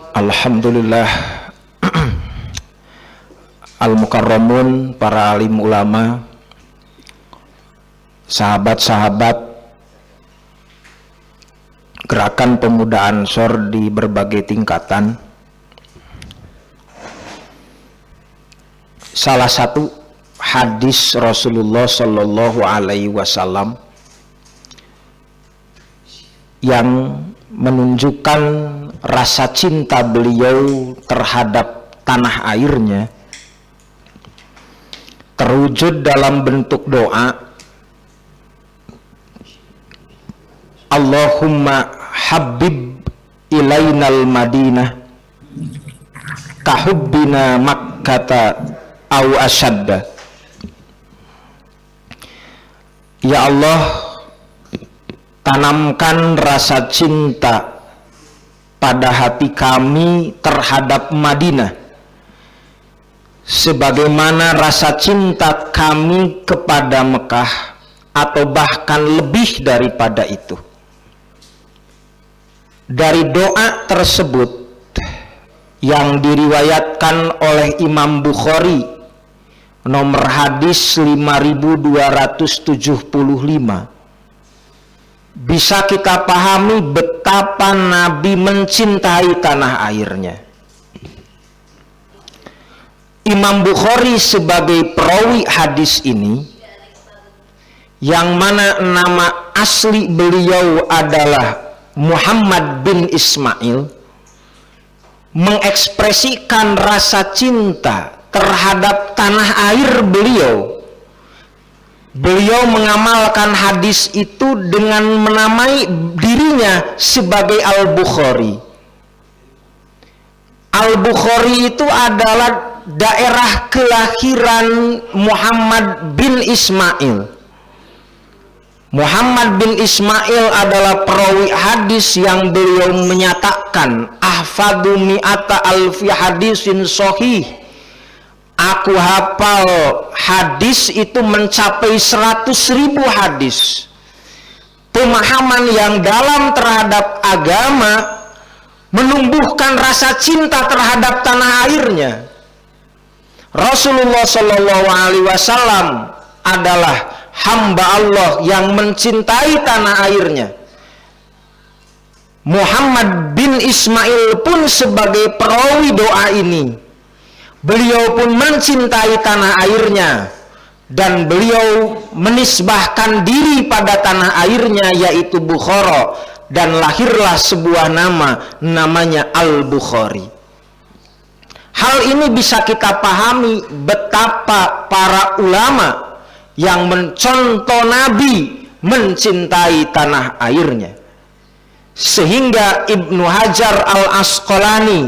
Alhamdulillah al-mukarramun, para alim ulama, sahabat-sahabat gerakan pemuda Ansor di berbagai tingkatan. Salah satu hadis Rasulullah Shallallahu Alaihi Wasallam yang menunjukkan rasa cinta beliau terhadap tanah airnya terwujud dalam bentuk doa, Allahumma habib ilainal madinah kahubbina makkata au asyadda. Ya Allah, tanamkan rasa cinta pada hati kami terhadap Madinah sebagaimana rasa cinta kami kepada Mekah, atau bahkan lebih daripada itu. Dari doa tersebut yang diriwayatkan oleh Imam Bukhari nomor hadis 5275, bisa kita pahami betapa Nabi mencintai tanah airnya. Imam Bukhari sebagai perawi hadis ini, yang mana nama asli beliau adalah Muhammad bin Ismail, mengekspresikan rasa cinta terhadap tanah air beliau. Beliau mengamalkan hadis itu dengan menamai dirinya sebagai Al-Bukhari. Al-Bukhari itu adalah daerah kelahiran Muhammad bin Ismail. Muhammad bin Ismail adalah perawi hadis yang beliau menyatakan, ahfadu mi'ata alfi hadisin sahih. Aku hafal hadis itu mencapai 100.000 hadis. Pemahaman yang dalam terhadap agama menumbuhkan rasa cinta terhadap tanah airnya. Rasulullah Shallallahu Alaihi Wasallam adalah hamba Allah yang mencintai tanah airnya. Muhammad bin Ismail pun sebagai perawi doa ini, beliau pun mencintai tanah airnya, dan beliau menisbahkan diri pada tanah airnya, yaitu Bukhara, dan lahirlah sebuah nama, namanya Al-Bukhari. Hal ini bisa kita pahami betapa para ulama yang mencontoh Nabi mencintai tanah airnya. Sehingga Ibnu Hajar Al-Asqalani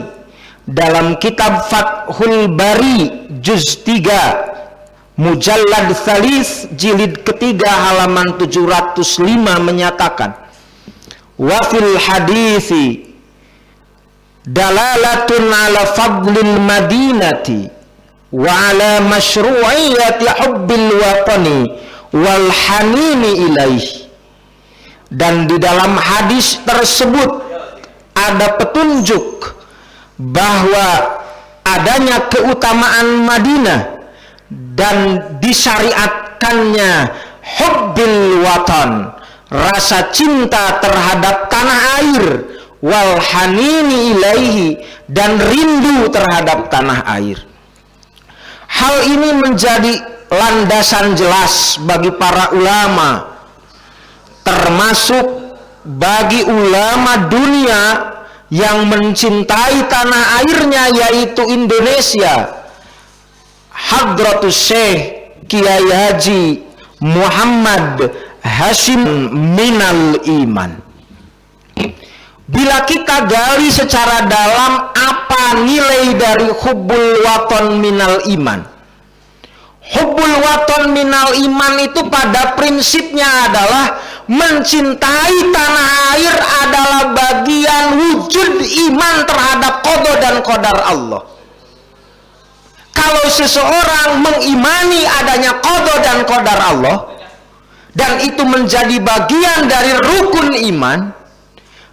dalam kitab Fathul Bari juz 3 mujallad tsalits jilid ketiga halaman 705 menyatakan, wa fil hadithi dalalatun ala fadlil madinati wa ala masyru'iyyati hubbil watani wal hanini ilaih. Dan di dalam hadis tersebut ada petunjuk bahwa adanya keutamaan Madinah dan disyariatkannya hubbil watan, rasa cinta terhadap tanah air, wal hanini ilaihi, dan rindu terhadap tanah air. Hal ini menjadi landasan jelas bagi para ulama, termasuk bagi ulama dunia yang mencintai tanah airnya, yaitu Indonesia, Hadratus Syekh Kiai Haji Muhammad Hashim minal iman. Bila kita gali secara dalam apa nilai dari hubbul waton minal iman, hubbul waton minal iman itu pada prinsipnya adalah mencintai tanah air adalah bagian wujud iman terhadap qada dan qadar Allah. Kalau seseorang mengimani adanya qada dan qadar Allah, dan itu menjadi bagian dari rukun iman,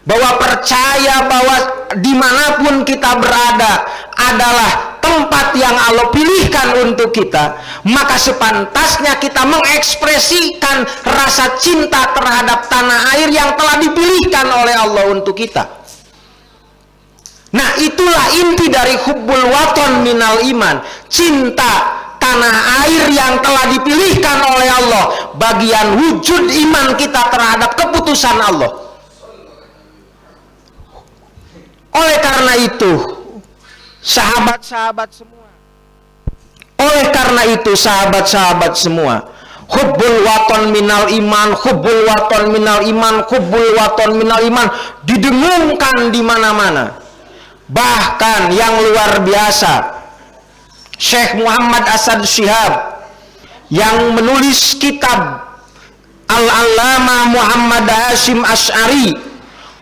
bahwa percaya bahwa dimanapun kita berada adalah tempat yang Allah pilihkan untuk kita, maka sepantasnya kita mengekspresikan rasa cinta terhadap tanah air yang telah dipilihkan oleh Allah untuk kita. Nah, itulah inti dari hubbul waton minal iman, cinta tanah air yang telah dipilihkan oleh Allah, bagian wujud iman kita terhadap keputusan Allah. Oleh karena itu, sahabat-sahabat semua, hubbul waton minal iman, hubbul waton minal iman, hubbul waton minal iman didengungkan di mana-mana. Bahkan yang luar biasa, Syekh Muhammad Asad Syihab yang menulis kitab Al-Allamah Muhammad Hasyim Asy'ari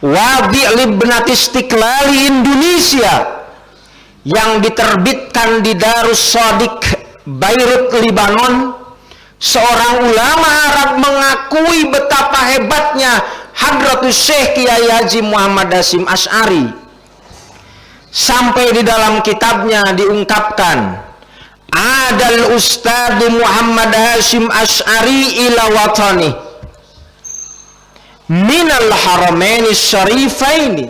Wadi' Libnat Istiqlali Indonesia yang diterbitkan di Darus Shadiq Beirut, Lebanon, seorang ulama Arab mengakui betapa hebatnya Hadratus Syekh Kiai Haji Muhammad Hasyim Asy'ari. Sampai di dalam kitabnya diungkapkan, adal Ustadz Muhammad Hasyim Asy'ari ila watani minal haramaini syarifaini.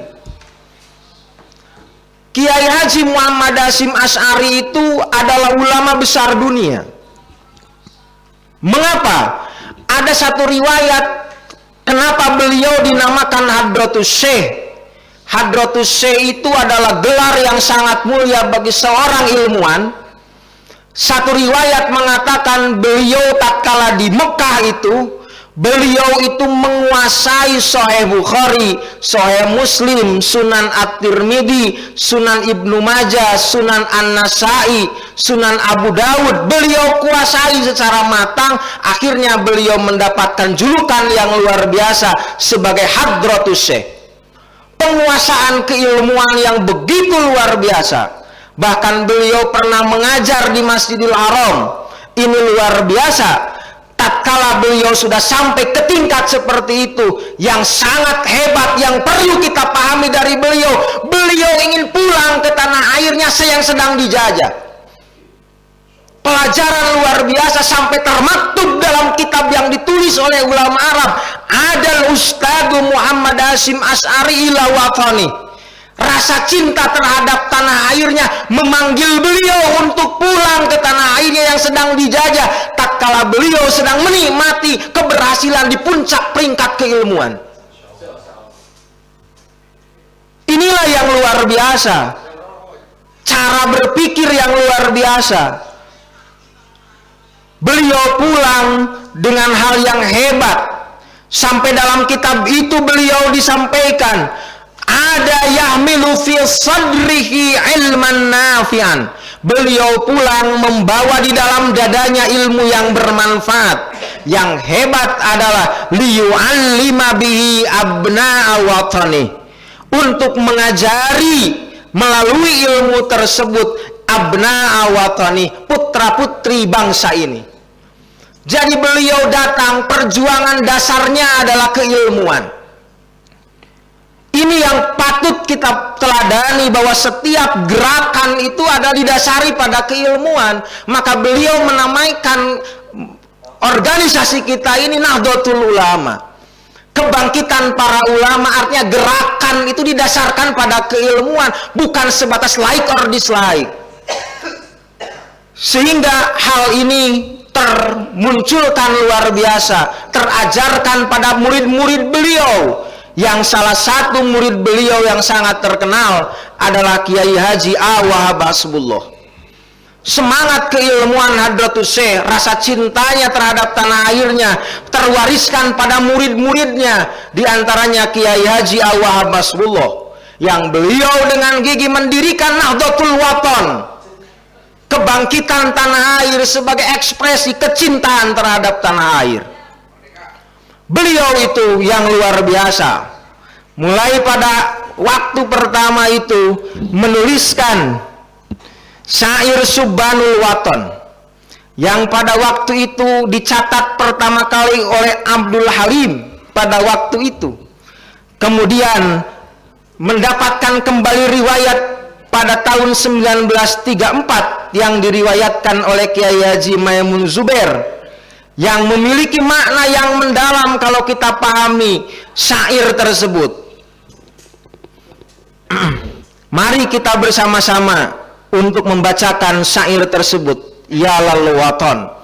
Kiai Haji Muhammad Hasyim Asy'ari itu adalah ulama besar dunia. Mengapa? Ada satu riwayat kenapa beliau dinamakan Hadratus Syekh. Hadratus Syekh itu adalah gelar yang sangat mulia bagi seorang ilmuwan. Satu riwayat mengatakan beliau tatkala di Mekah itu, beliau itu menguasai Sahih Bukhari, Sahih Muslim, Sunan At-Tirmidzi, Sunan Ibnu Majah, Sunan An-Nasai, Sunan Abu Dawud. Beliau kuasai secara matang. Akhirnya beliau mendapatkan julukan yang luar biasa sebagai Hadratus Syekh. Penguasaan keilmuan yang begitu luar biasa. Bahkan beliau pernah mengajar di Masjidil Haram. Ini luar biasa. Tatkala beliau sudah sampai ke tingkat seperti itu, yang sangat hebat, yang perlu kita pahami dari beliau, beliau ingin pulang ke tanah airnya yang sedang dijajah. Pelajaran luar biasa sampai termaktub dalam kitab yang ditulis oleh ulama Arab, adal Ustadz Muhammad Hasyim Asy'ari ila watani. Rasa cinta terhadap tanah airnya memanggil beliau untuk pulang ke tanah airnya yang sedang dijajah tatkala beliau sedang menikmati keberhasilan di puncak peringkat keilmuan. Inilah yang luar biasa, cara berpikir yang luar biasa. Beliau pulang dengan hal yang hebat. Sampai dalam kitab itu beliau disampaikan, ada yahmilu fi sadrihi ilman nafi'an. Beliau pulang membawa di dalam dadanya ilmu yang bermanfaat. Yang hebat adalah liyu'allima bihi abna'a watani, untuk mengajari melalui ilmu tersebut abna'a watani, putra-putri bangsa ini. Jadi beliau datang, perjuangan dasarnya adalah keilmuan. Ini yang patut kita teladani, bahwa setiap gerakan itu adalah didasari pada keilmuan. Maka beliau menamaikan organisasi kita ini Nahdlatul Ulama, kebangkitan para ulama. Artinya gerakan itu didasarkan pada keilmuan, bukan sebatas like or dislike. Sehingga hal ini termunculkan luar biasa, terajarkan pada murid-murid beliau, yang salah satu murid beliau yang sangat terkenal adalah Kiai Haji Wahab Hasbullah. Semangat keilmuan Hadratus Syekh, rasa cintanya terhadap tanah airnya terwariskan pada murid-muridnya, diantaranya Kiai Haji Wahab Hasbullah, yang beliau dengan gigih mendirikan Nahdlatul Waton, kebangkitan tanah air sebagai ekspresi kecintaan terhadap tanah air. Beliau itu yang luar biasa. Mulai pada waktu pertama itu menuliskan syair Subhanul Waton, yang pada waktu itu dicatat pertama kali oleh Abdul Halim pada waktu itu. kemudian mendapatkan kembali riwayat pada tahun 1934 yang diriwayatkan oleh Kiai Haji Maimun Zubair, yang memiliki makna yang mendalam kalau kita pahami syair tersebut. Mari kita bersama-sama untuk membacakan syair tersebut. Ya lal waton.